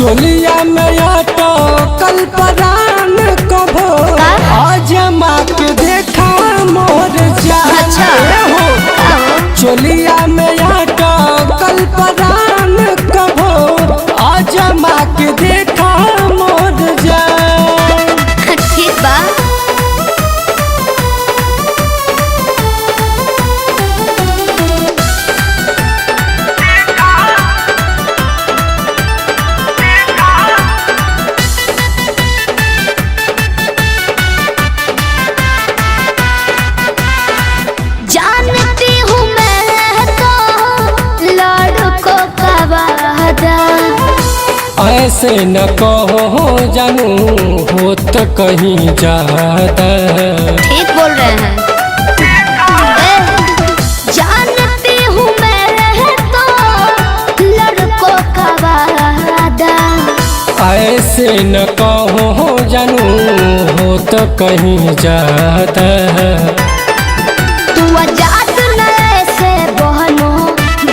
चोलिया में अटकल परान कभो आजमा के देखा मोर जान हो। चोलिया में अटकल परान कभो आजमा के देखा मोर जान। ठीक बा। ऐसे न कहो जानू हो तो कहीं ज्यादा। ठीक बोल रहे हैं। जानती हूँ मैं तो लड़कों का वादा। ऐसे न कहो जानू हो तो कहीं ज्यादा। तू आजाद न ऐसे बहनो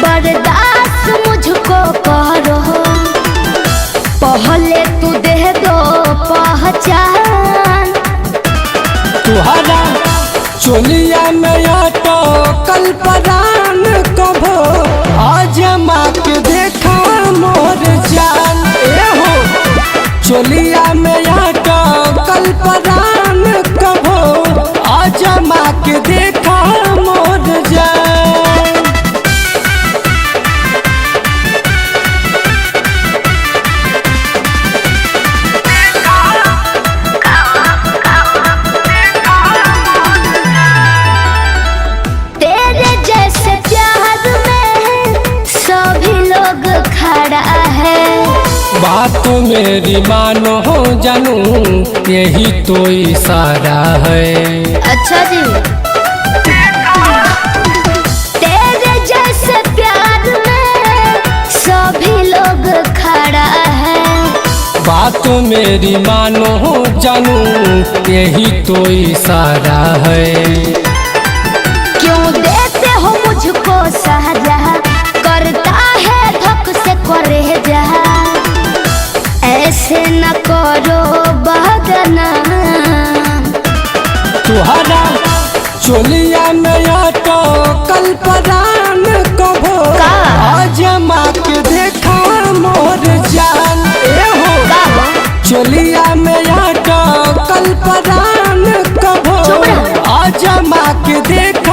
बर्दाश्त मुझको करो। पहले तू दे दो पहचान। तुहरा चोलिया में अटकल परान कभो आजमा के देखा मोर जान हो। चोलिया में अटकल परान कभो आजमा के देखा मोर जान। बात मेरी मानो हो जानू यही तो इशारा है। अच्छा जी। तेरे जैसे प्यार में सभी लोग खड़ा है। बात मेरी मानो हो जानू यही तो इशारा है। क्यों देते हो मुझको सजा करता है धक से करे जा। ऐसे न करो बहगना। तुहरा चोलिया में अटकल परान कभो आजमा के देखा मोर जान हो। चोलिया में अटकल परान कभो आजमा के देखा